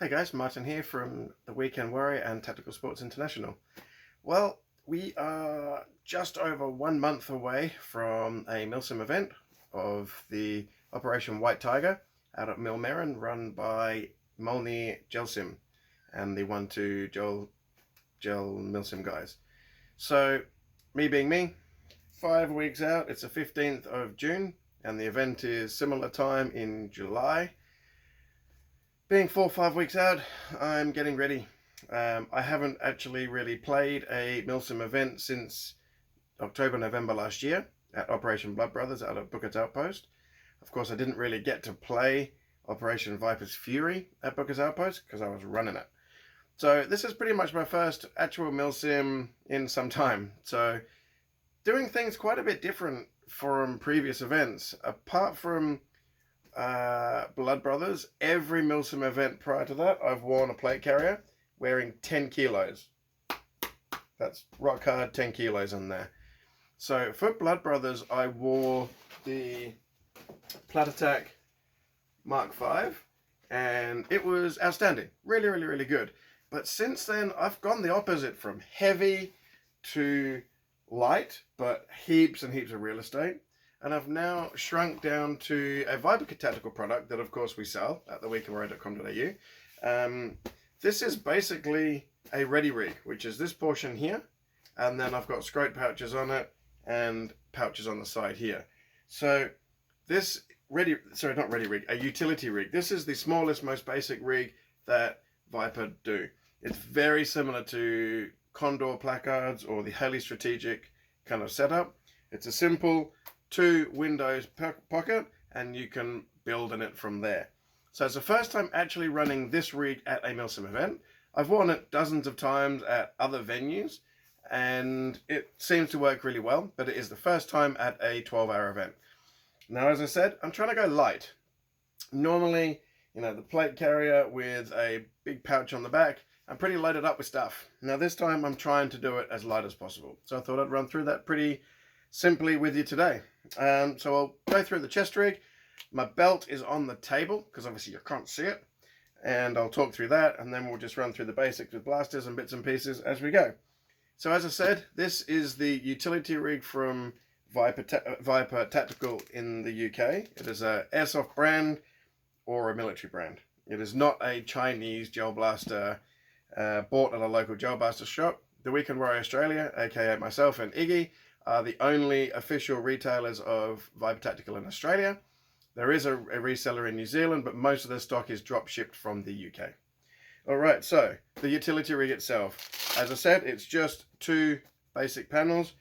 Hey guys, Martin here from the Weekend Warrior and Tactical Sports International. Well, we are just over 1 month away from a milsim event of the Operation White Tiger out at Mjölnir, run by Mjölnir Gelsim and the 1-2 Gel milsim guys. So, me being me, 5 weeks out, it's the 15th of June, and the event is similar time in July. Being 4 or 5 weeks out, I'm getting ready. I haven't actually really played a milsim event since October, November last year at Operation Blood Brothers out of Booker's Outpost. Of course, I didn't really get to play Operation Viper's Fury at Booker's Outpost because I was running it. So this is pretty much my first actual milsim in some time. So doing things quite a bit different from previous events. Apart from Blood Brothers, every milsim event prior to that, I've worn a plate carrier wearing 10 kilos. That's rock hard 10 kilos on there. So for Blood Brothers, I wore the Plat Attack Mark V, and it was outstanding. Really, really, really good. But since then, I've gone the opposite from heavy to light, but heaps and heaps of real estate. And I've now shrunk down to a Viper tactical product that, of course, we sell at theweekendwarrior.com.au. This is basically a ready rig, which is this portion here, and then I've got scrote pouches on it and pouches on the side here. So this a utility rig. This is the smallest, most basic rig that Viper do. It's very similar to Condor placards or the Haley Strategic kind of setup. It's a simple 2 windows pocket, and you can build in it from there. So it's the first time actually running this rig at a milsim event. I've worn it dozens of times at other venues, and it seems to work really well, but it is the first time at a 12-hour event. Now, as I said, I'm trying to go light. Normally, the plate carrier with a big pouch on the back, I'm pretty loaded up with stuff. Now this time I'm trying to do it as light as possible. So I thought I'd run through that pretty simply with you today. So I'll go through the chest rig. My belt is on the table because obviously you can't see it, and I'll talk through that, and then we'll just run through the basics with blasters and bits and pieces as we go. So as I said, this is the utility rig from Viper Tactical in the UK. It is a airsoft brand or a military brand. It is not a Chinese gel blaster bought at a local gel blaster shop. The Weekend Warrior Australia, aka myself and Iggy, are the only official retailers of Viper Tactical in Australia. There is a reseller in New Zealand, but most of their stock is drop shipped from the UK. Alright, so the utility rig itself. As I said, it's just 2 basic panels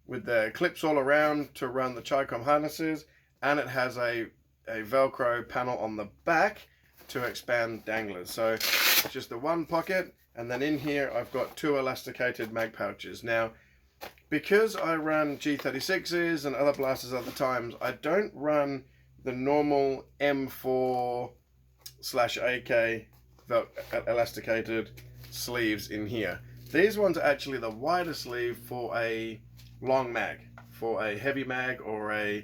with the clips all around to run the Chicom harnesses, and it has a Velcro panel on the back to expand danglers. So it's just the one pocket, and then in here I've got 2 elasticated mag pouches. Now, because I run G36s and other blasters other times, I don't run the normal M4/AK elasticated sleeves in here. These ones are actually the wider sleeve for a long mag, for a heavy mag or a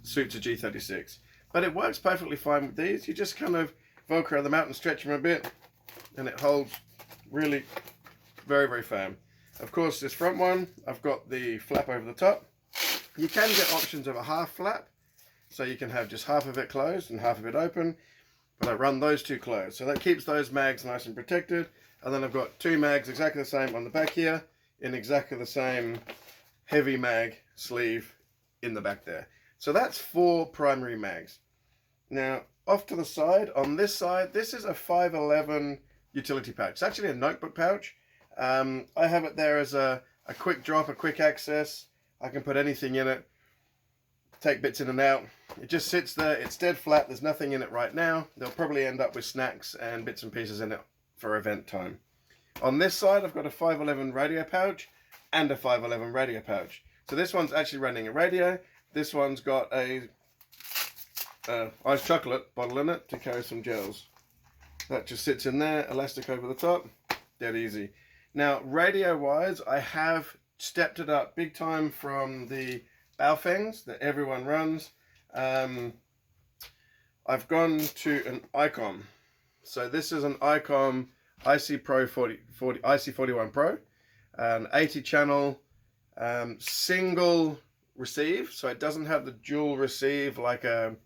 suit to G36. But it works perfectly fine with these. You just kind of Velcro them out and stretch them a bit, and it holds really very, very firm. Of course, this front one, I've got the flap over the top. You can get options of a half flap, so you can have just half of it closed and half of it open, but I run those 2 closed. So that keeps those mags nice and protected. And then I've got 2 mags exactly the same on the back here, in exactly the same heavy mag sleeve in the back there. So that's 4 primary mags. Now, off to the side, on this side, this is a 511 utility pouch. It's actually a notebook pouch. I have it there as a quick drop, a quick access. I can put anything in it, take bits in and out. It just sits there, it's dead flat, there's nothing in it right now. They'll probably end up with snacks and bits and pieces in it for event time. On this side, I've got a 511 radio pouch and a 511 radio pouch. So this one's actually running a radio. This one's got a iced chocolate bottle in it to carry some gels. That just sits in there, elastic over the top, dead easy. Now, radio-wise, I have stepped it up big time from the Baofengs that everyone runs. I've gone to an Icon. So this is an ICOM IC41 Pro, an 80 channel single receive. So it doesn't have the dual receive like a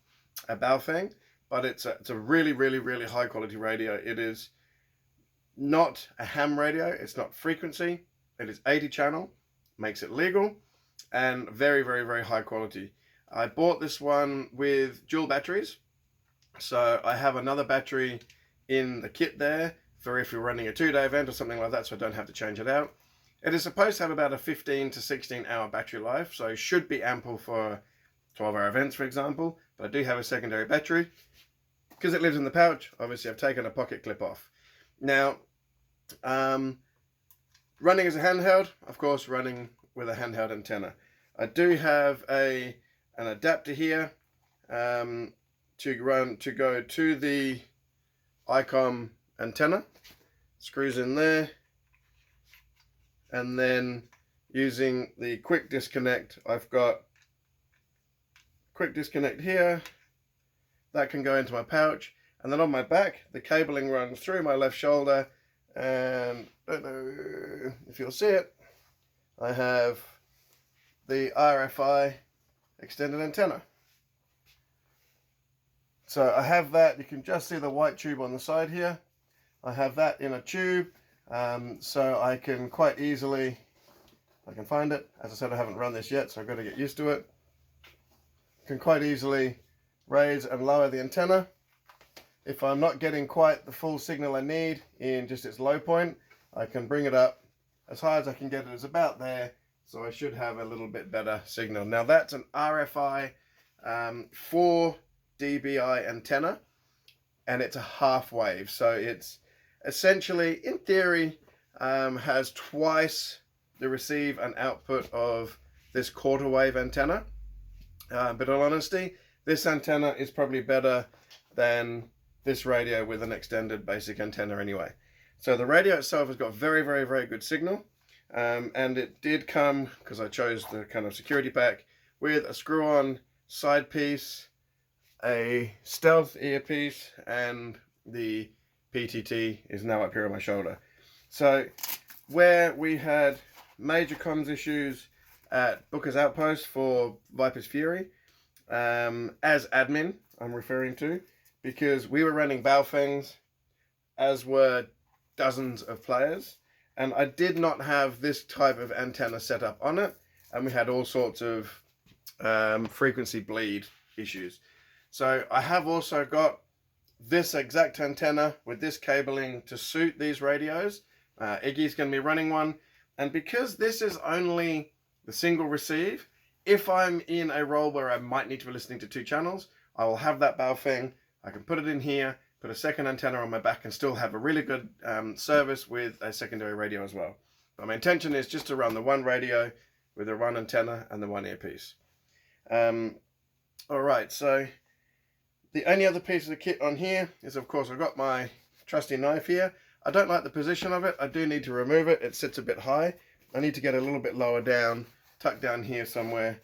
Baofeng, but it's a really, really, really high quality radio. It is not a ham radio. It's not frequency. It is 80 channel, makes it legal, and very, very, very high quality. I bought this one with dual batteries. So I have another battery in the kit there for if you're running a 2-day event or something like that, so I don't have to change it out. It is supposed to have about a 15 to 16 hour battery life, so it should be ample for 12-hour events, for example. But I do have a secondary battery. Because it lives in the pouch, obviously I've taken a pocket clip off. Now, running as a handheld, of course, running with a handheld antenna. I do have an adapter here to go to the ICOM antenna. Screws in there, and then using the quick disconnect, I've got quick disconnect here. That can go into my pouch, and then on my back the cabling runs through my left shoulder, and I don't know if you'll see it, I have the RFI extended antenna. So I have that. You can just see the white tube on the side here. I have that in a tube, so I can quite easily, I can find it. As I said, I haven't run this yet, so I've got to get used to it. Can quite easily raise and lower the antenna. If I'm not getting quite the full signal I need in just its low point, I can bring it up as high as I can get it. It's about there, so I should have a little bit better signal. Now that's an RFI 4 dBi antenna, and it's a half wave, so it's essentially, in theory, has twice the receive and output of this quarter wave antenna. But in all honesty, this antenna is probably better than this radio with an extended basic antenna anyway. So the radio itself has got very, very, very good signal, and it did come, because I chose the kind of security pack, with a screw-on side piece, a stealth earpiece, and the PTT is now up here on my shoulder. So where we had major comms issues at Booker's Outpost for Viper's Fury, as admin I'm referring to, because we were running Baofengs, as were dozens of players, and I did not have this type of antenna set up on it, and we had all sorts of frequency bleed issues. So I have also got this exact antenna with this cabling to suit these radios. Iggy's going to be running one, and because this is only the single receive, if I'm in a role where I might need to be listening to 2 channels, I will have that Baofeng. I can put it in here, put a second antenna on my back, and still have a really good service with a secondary radio as well. But my intention is just to run the one radio with the one antenna and the one earpiece. Alright, so the only other piece of the kit on here is, of course, I've got my trusty knife here. I don't like the position of it. I do need to remove it. It sits a bit high. I need to get a little bit lower down, tucked down here somewhere,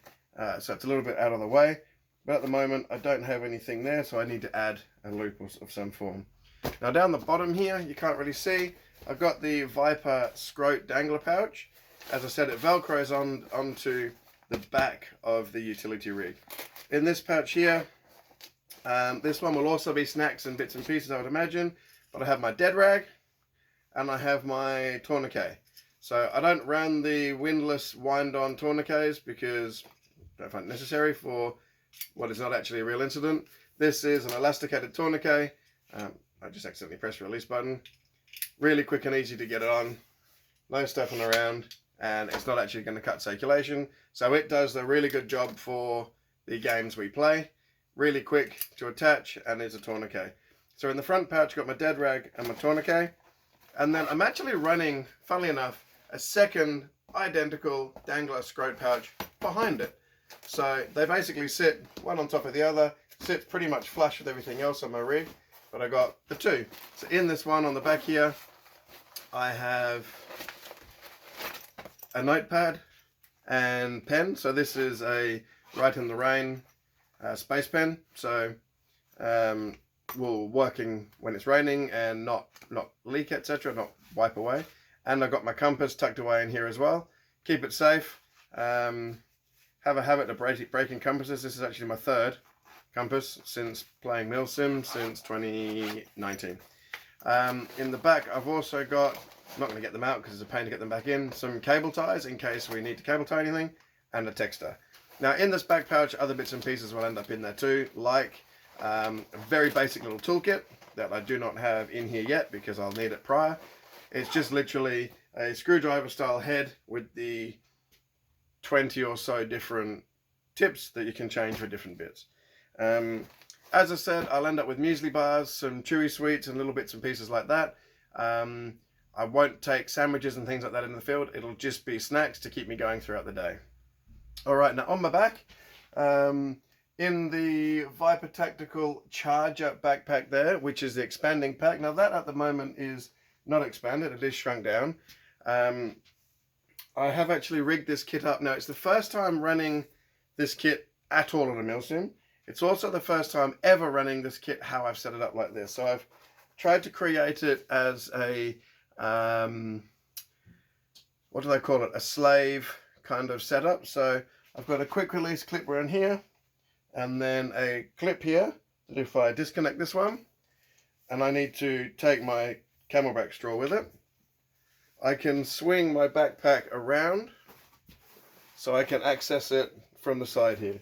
so it's a little bit out of the way. But at the moment, I don't have anything there, so I need to add a loop of some form. Now down the bottom here, you can't really see, I've got the Viper Scrote dangler pouch. As I said, it velcros onto the back of the utility rig. In this pouch here, this one will also be snacks and bits and pieces, I would imagine, but I have my dead rag and I have my tourniquet. So I don't run the windlass wind-on tourniquets because I don't find it necessary for what is not actually a real incident. This is an elasticated tourniquet. I just accidentally pressed the release button. Really quick and easy to get it on. No stuffing around, and it's not actually going to cut circulation. So it does a really good job for the games we play. Really quick to attach, and is a tourniquet. So in the front pouch, I've got my dead rag and my tourniquet. And then I'm actually running, funnily enough, a second identical dangler scrote pouch behind it. So they basically sit one on top of the other, sits pretty much flush with everything else on my rig, but I got the two. So in this one on the back here, I have a notepad and pen. So this is a Write in the Rain space pen. So working when it's raining and not leak, etc., not wipe away. And I've got my compass tucked away in here as well. Keep it safe. Have a habit of breaking compasses. This is actually my third compass since playing milsim since 2019. In the back I've also got, I'm not going to get them out because it's a pain to get them back in, some cable ties in case we need to cable tie anything, and a texter. Now in this back pouch other bits and pieces will end up in there too, like a very basic little toolkit that I do not have in here yet because I'll need it prior. It's just literally a screwdriver style head with the 20 or so different tips that you can change for different bits. As I said, I'll end up with muesli bars, some chewy sweets and little bits and pieces like that. I won't take sandwiches and things like that in the field. It'll just be snacks to keep me going throughout the day. Alright, now on my back, in the Viper Tactical Charger backpack there, which is the expanding pack. Now that at the moment is not expanded, it is shrunk down. I have actually rigged this kit up. Now it's the first time running this kit at all on a milsim. It's also the first time ever running this kit how I've set it up like this. So I've tried to create it as a, what do they call it? A slave kind of setup. So I've got a quick release clip around here, and then a clip here that if I disconnect this one, and I need to take my camelback straw with it, I can swing my backpack around so I can access it from the side here.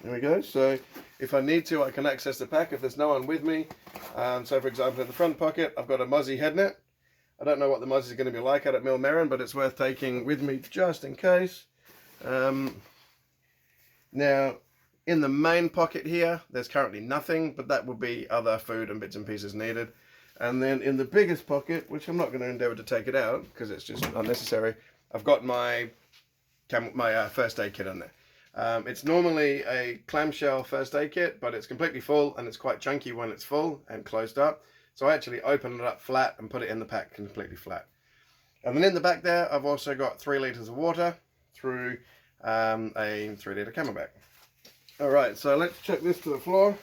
There we go. So if I need to, I can access the pack if there's no one with me. So for example, in the front pocket, I've got a muzzy head net. I don't know what the muzzy is going to be like out at Mjölnir, but it's worth taking with me just in case. Now, in the main pocket here, there's currently nothing, but that will be other food and bits and pieces needed. And then in the biggest pocket, which I'm not going to endeavour to take it out because it's just unnecessary, I've got my first aid kit in there. It's normally a clamshell first aid kit, but it's completely full and it's quite chunky when it's full and closed up. So I actually open it up flat and put it in the pack completely flat. And then in the back there, I've also got 3 litres of water through a 3-litre camelback. Alright, so let's check this to the floor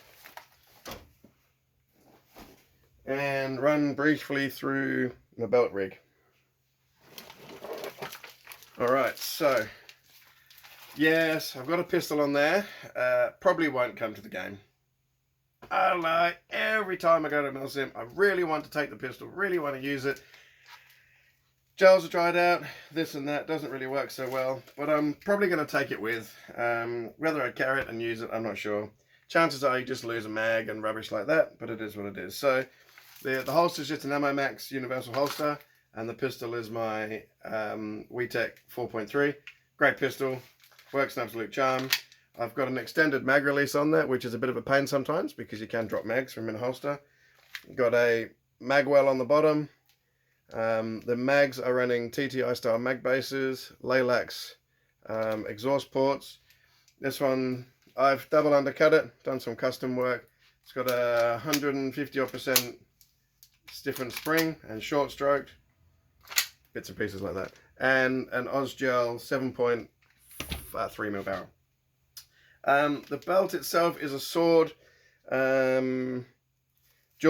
and run briefly through the belt rig. Alright, so yes, I've got a pistol on there. Probably won't come to the game. I lie, every time I go to milsim, I really want to take the pistol, really want to use it. Gels are dried out, this and that, doesn't really work so well, but I'm probably going to take it with. Whether I carry it and use it, I'm not sure. Chances are you just lose a mag and rubbish like that, but it is what it is. So the holster is just an Ammo Max universal holster, and the pistol is my WeTech 4.3. Great pistol, works an absolute charm. I've got an extended mag release on there, which is a bit of a pain sometimes because you can drop mags from in a holster. Got a mag well on the bottom. The mags are running TTI style mag bases, Laylax exhaust ports. This one, I've double undercut it, done some custom work. It's got a 150% stiffened spring and short stroked, bits and pieces like that. And an Osgel 7.3mm barrel. The belt itself is a sword dual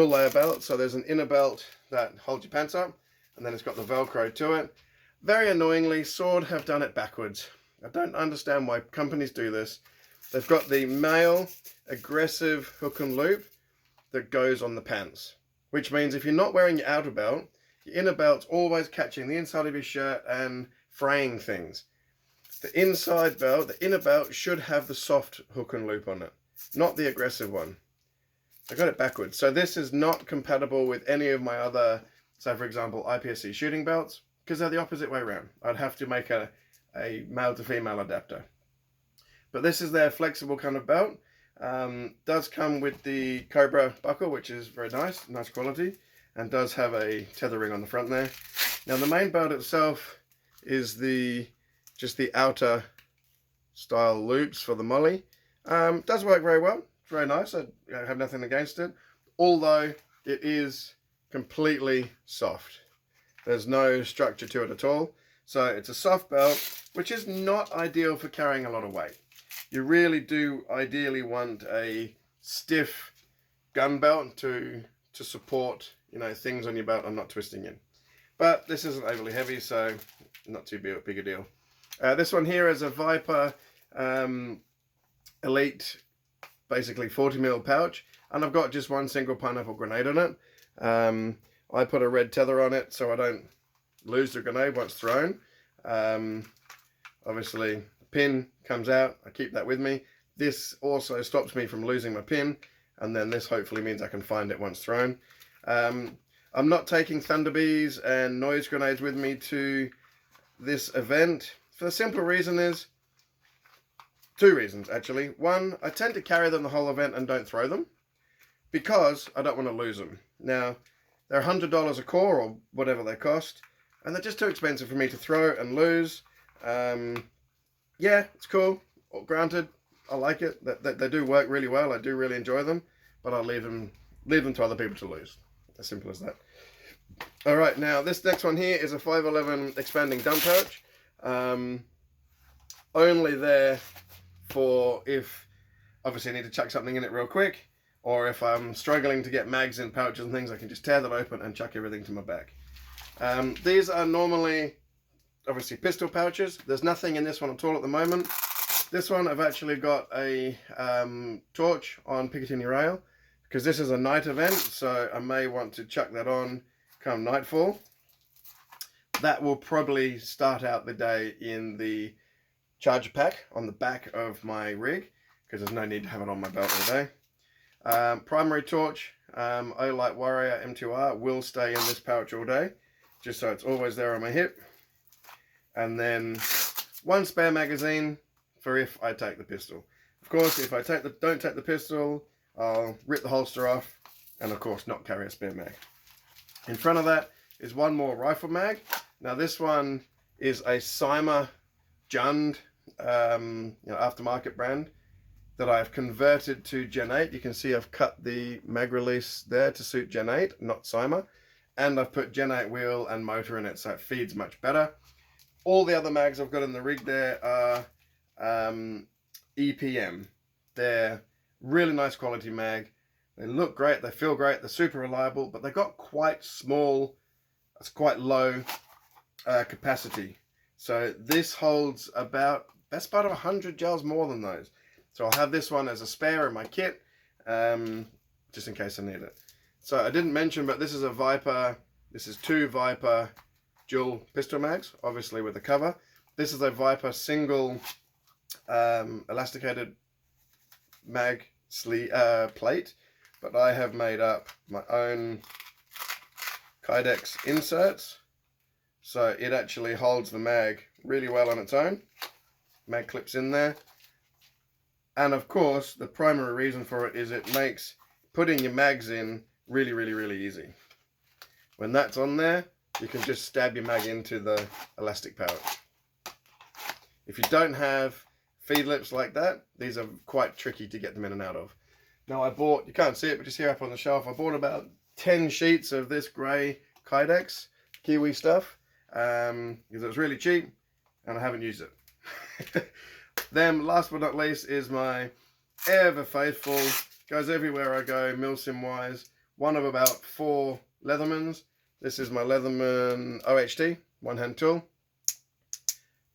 layer belt, so there's an inner belt that holds your pants up, and then it's got the Velcro to it. Very annoyingly, Sword have done it backwards. I don't understand why companies do this. They've got the male aggressive hook and loop that goes on the pants, which means if you're not wearing your outer belt, your inner belt's always catching the inside of your shirt and fraying things. The inside belt, the inner belt, should have the soft hook and loop on it, not the aggressive one. I got it backwards. So this is not compatible with any of my other, say for example, IPSC shooting belts, because they're the opposite way around. I'd have to make a male to female adapter. But this is their flexible kind of belt. Does come with the Cobra buckle, which is very nice quality, and does have a tether ring on the front there. Now the main belt itself is just the outer style loops for the molly. Does work very well. It's very nice. I have nothing against it. Although it is completely soft. There's no structure to it at all. So it's a soft belt, which is not ideal for carrying a lot of weight. You really do ideally want a stiff gun belt to support, you know, things on your belt and not twisting in. But this isn't overly heavy, so not too big a deal. This one here is a Viper Elite, basically 40mm pouch, and I've got just one single pineapple grenade on it. I put a red tether on it so I don't lose the grenade once thrown. Obviously, the pin comes out, I keep that with me. This also stops me from losing my pin, and then this hopefully means I can find it once thrown. I'm not taking Thunderbees and noise grenades with me to this event. For the simple reason is, two reasons actually. One, I tend to carry them the whole event and don't throw them, because I don't want to lose them. Now, they're $100 a core or whatever they cost, and they're just too expensive for me to throw and lose. Yeah, it's cool, granted, I like it. They do work really well, I do really enjoy them, but I'll leave them to other people to lose. As simple as that. Alright, now this next one here is a 511 expanding dump pouch. Only there for if obviously I need to chuck something in it real quick, or if I'm struggling to get mags in pouches and things, I can just tear that open and chuck everything to my back. These are normally obviously pistol pouches. There's nothing in this one at all at the moment. This one I've actually got a torch on Picatinny Rail, because this is a night event, so I may want to chuck that on come nightfall. That will probably start out the day in the charger pack on the back of my rig, because there's no need to have it on my belt all day. Primary torch, Olight Warrior M2R will stay in this pouch all day, just so it's always there on my hip. And then one spare magazine for if I take the pistol. Of course, if I don't take the pistol, I'll rip the holster off and of course not carry a spare mag. In front of that is one more rifle mag. Now this one is a Cyma Jund aftermarket brand that I've converted to Gen 8. You can see I've cut the mag release there to suit Gen 8, not Cyma. And I've put Gen 8 wheel and motor in it, so it feeds much better. All the other mags I've got in the rig there are EPM. They're really nice quality mag. They look great, they feel great, they're super reliable, but they've got quite small, it's quite low capacity. So this holds about, best part of 100 gels more than those. So I'll have this one as a spare in my kit, just in case I need it. So I didn't mention, but this is a Viper, this is two Viper dual pistol mags, obviously with the cover. This is a Viper single elasticated mag plate, but I have made up my own Kydex inserts, so it actually holds the mag really well on its own. Mag clips in there, and of course the primary reason for it is it makes putting your mags in really easy. When that's on there, you can just stab your mag into the elastic pouch. If you don't have feed lips like that, these are quite tricky to get them in and out of. Now I bought, you can't see it, but just here up on the shelf, I bought about 10 sheets of this grey Kydex Kiwi stuff, because it was really cheap, and I haven't used it. Then, last but not least, is my ever faithful, goes everywhere I go, milsim wise, one of about 4 Leathermans. This is my Leatherman OHT, one-hand tool.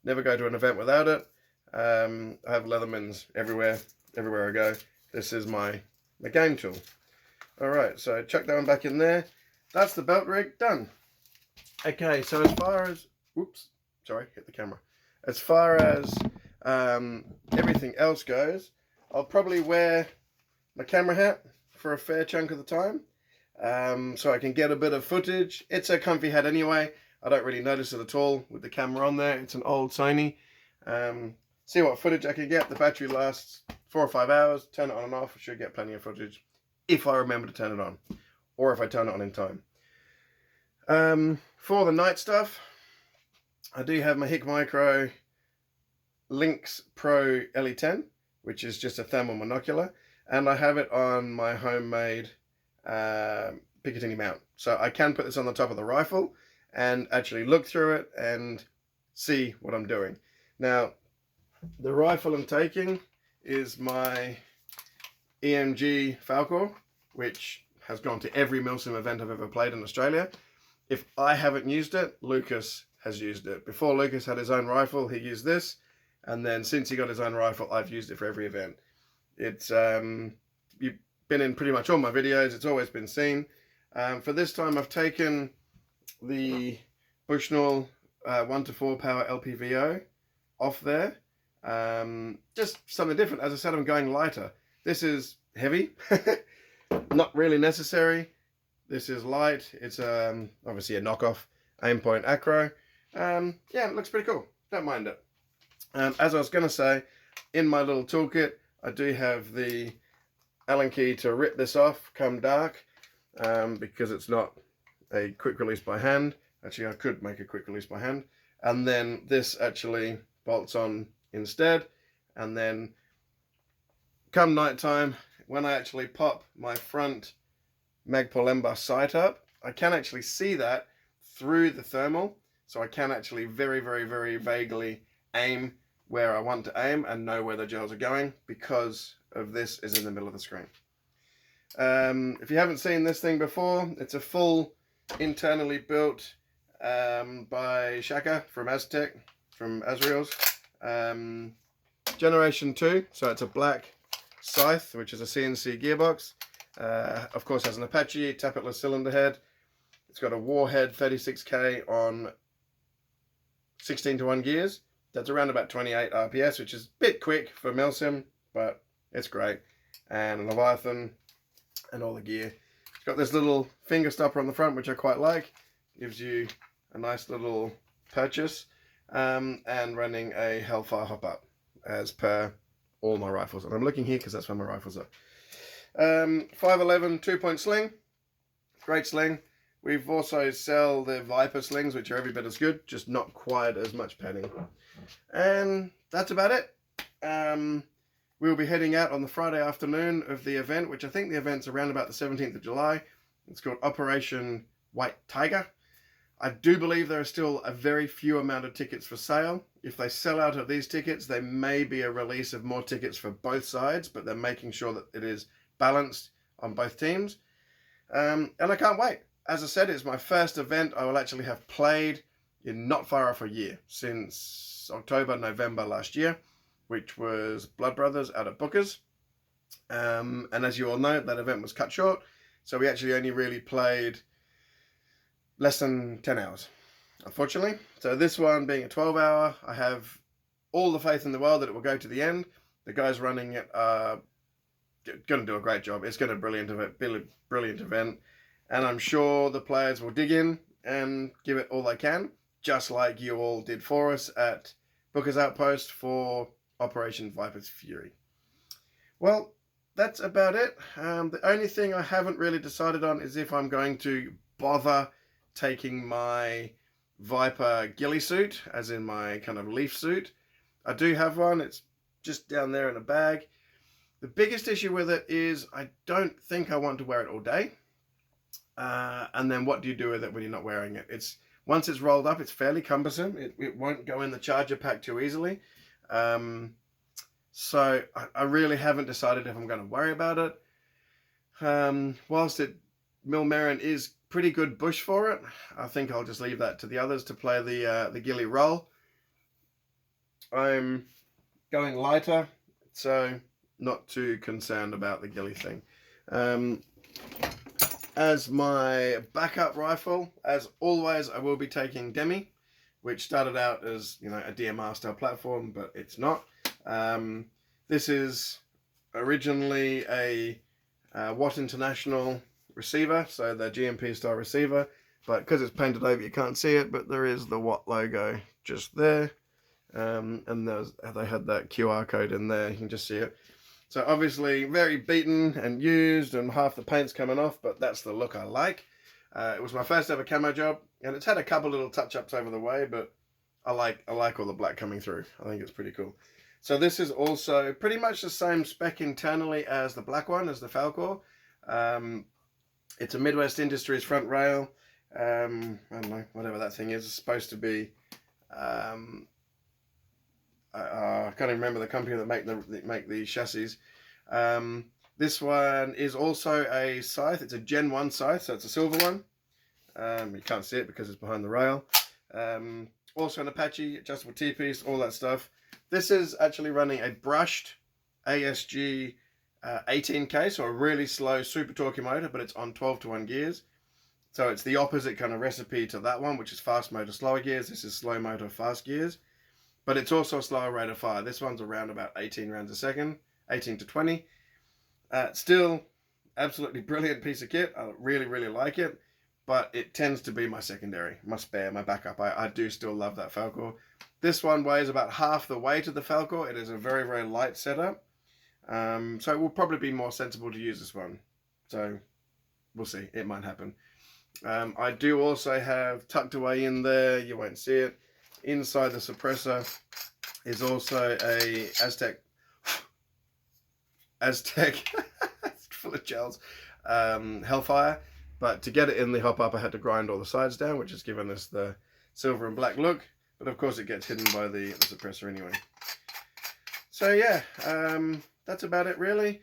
Never go to an event without it. I have Leathermans everywhere I go. This is my game tool. Alright, so chuck that one back in there. That's the belt rig done. Okay, so as far as, whoops, sorry, hit the camera. As far as everything else goes, I'll probably wear my camera hat for a fair chunk of the time, so I can get a bit of footage. It's a comfy hat anyway. I don't really notice it at all with the camera on there. It's an old Sony. See what footage I can get. The battery lasts 4 or 5 hours. Turn it on and off. I should get plenty of footage if I remember to turn it on, or if I turn it on in time. For the night stuff, I do have my Hick Micro Lynx Pro LE10, which is just a thermal monocular, and I have it on my homemade Picatinny mount. So I can put this on the top of the rifle and actually look through it and see what I'm doing. Now, the rifle I'm taking is my EMG Falcor, which has gone to every milsim event I've ever played in Australia. If I haven't used it, Lucas has used it. Before Lucas had his own rifle, he used this. And then since he got his own rifle, I've used it for every event. It's you've been in pretty much all my videos. It's always been seen. For this time, I've taken the Bushnell 1-4 power LPVO off there. Just something different. As I said, I'm going lighter. This is heavy, not really necessary. This is light. It's obviously a knockoff Aimpoint Acro. Yeah, it looks pretty cool. Don't mind it. As I was going to say, in my little toolkit, I do have the Allen key to rip this off come dark, because it's not a quick release by hand. Actually, I could make a quick release by hand. And then this actually bolts on instead. And then come night time, when I actually pop my front Magpul Embar sight up, I can actually see that through the thermal. So I can actually very, very, very vaguely aim where I want to aim and know where the gels are going, because of this is in the middle of the screen. If you haven't seen this thing before, it's a full internally built by Shaka from Aztec, from Azrael's. Generation 2, so it's a black scythe, which is a CNC gearbox. Of course has an Apache tappetless cylinder head. It's got a Warhead 36K on 16:1 gears. That's around about 28 RPS, which is a bit quick for milsim, but it's great. And a Leviathan and all the gear. It's got this little finger stopper on the front, which I quite like. Gives you a nice little purchase. And running a Hellfire hop-up, as per all my rifles. And I'm looking here because that's where my rifles are. 511 2-point sling. Great sling. We've also sell the Viper slings, which are every bit as good, just not quite as much padding. And that's about it. We'll be heading out on the Friday afternoon of the event, which I think the event's around about the 17th of July. It's called Operation White Tiger. I do believe there are still a very few amount of tickets for sale. If they sell out of these tickets, there may be a release of more tickets for both sides, but they're making sure that it is balanced on both teams. And I can't wait. As I said, it's my first event I will actually have played in not far off a year, since October, November last year, which was Blood Brothers out at Booker's. And as you all know, that event was cut short, so we actually only really played less than 10 hours, unfortunately. So this one being a 12-hour, I have all the faith in the world that it will go to the end. The guys running it are going to do a great job. It's going to be a brilliant event. And I'm sure the players will dig in and give it all they can, just like you all did for us at Booker's Outpost for Operation Viper's Fury. Well, that's about it. The only thing I haven't really decided on is if I'm going to bother taking my Viper ghillie suit, as in my kind of leaf suit. I do have one. It's just down there in a bag. The biggest issue with it is I don't think I want to wear it all day. And then what do you do with it when you're not wearing it? Once it's rolled up, it's fairly cumbersome. It won't go in the charger pack too easily. So I really haven't decided if I'm going to worry about it. Whilst Mjölnir is pretty good bush for it, I think I'll just leave that to the others to play the ghillie role. I'm going lighter, so not too concerned about the ghillie thing. As my backup rifle, as always, I will be taking Demi, which started out as, you know, a DMR style platform, but it's not. This is originally a Watt International receiver, so the GMP style receiver, but because it's painted over you can't see it, but there is the Watt logo just there. And they had that QR code in there, you can just see it. So obviously very beaten and used, and half the paint's coming off, but that's the look I like. It was my first ever camo job, and it's had a couple little touch-ups over the way, but I like all the black coming through. I think it's pretty cool. So this is also pretty much the same spec internally as the black one, as the Falcor. It's a Midwest Industries front rail. I don't know, whatever that thing is. It's supposed to be... I can't even remember the company that make the chassis. This one is also a scythe. It's a Gen 1 scythe, so it's a silver one. You can't see it because it's behind the rail. Also an Apache, adjustable T-piece, all that stuff. This is actually running a brushed ASG 18K, so a really slow super torquey motor, but it's on 12:1 gears. So it's the opposite kind of recipe to that one, which is fast motor, slower gears. This is slow motor, fast gears. But it's also a slower rate of fire. This one's around about 18 rounds a second, 18 to 20. Still, absolutely brilliant piece of kit. I really, really like it. But it tends to be my secondary, my spare, my backup. I do still love that Falkor. This one weighs about half the weight of the Falkor. It is a very, very light setup. So it will probably be more sensible to use this one. So we'll see. It might happen. I do also have tucked away in there, you won't see it, inside the suppressor is also a Aztec it's full of gels, Hellfire. But to get it in the hop up, I had to grind all the sides down, which has given us the silver and black look. But of course it gets hidden by the suppressor anyway. So yeah, that's about it really.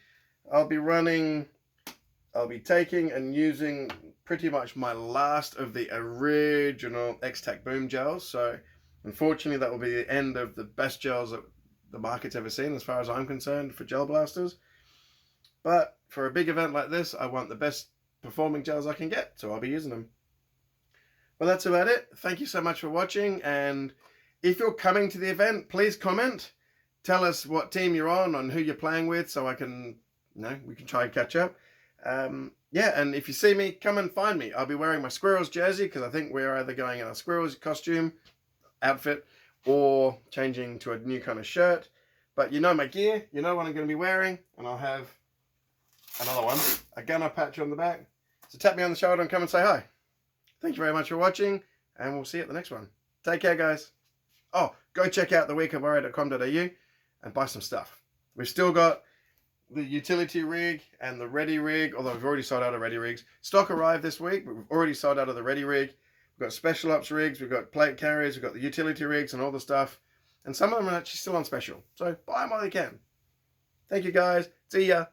I'll be taking and using pretty much my last of the original X-Tac boom gels. So unfortunately that will be the end of the best gels that the market's ever seen as far as I'm concerned for gel blasters. But for a big event like this, I want the best performing gels I can get, so I'll be using them. Well, that's about it. Thank you so much for watching, and if you're coming to the event, please comment. Tell us what team you're on who you're playing with, so I can, we can try and catch up. Yeah, and if you see me, come and find me. I'll be wearing my Squirrels jersey, because I think we're either going in a Squirrels costume outfit or changing to a new kind of shirt. But you know my gear, you know what I'm going to be wearing, and I'll have another one, a gunner patch on the back. So tap me on the shoulder and come and say hi. Thank you very much for watching, and we'll see you at the next one. Take care, guys. Oh, go check out theweekofwarrior.com.au and buy some stuff. We've still got the utility rig and the ready rig, although we've already sold out of ready rigs. Stock arrived this week, but we've already sold out of the ready rig. We've got special ops rigs, we've got plate carriers, we've got the utility rigs and all the stuff. And some of them are actually still on special. So buy them while you can. Thank you, guys. See ya.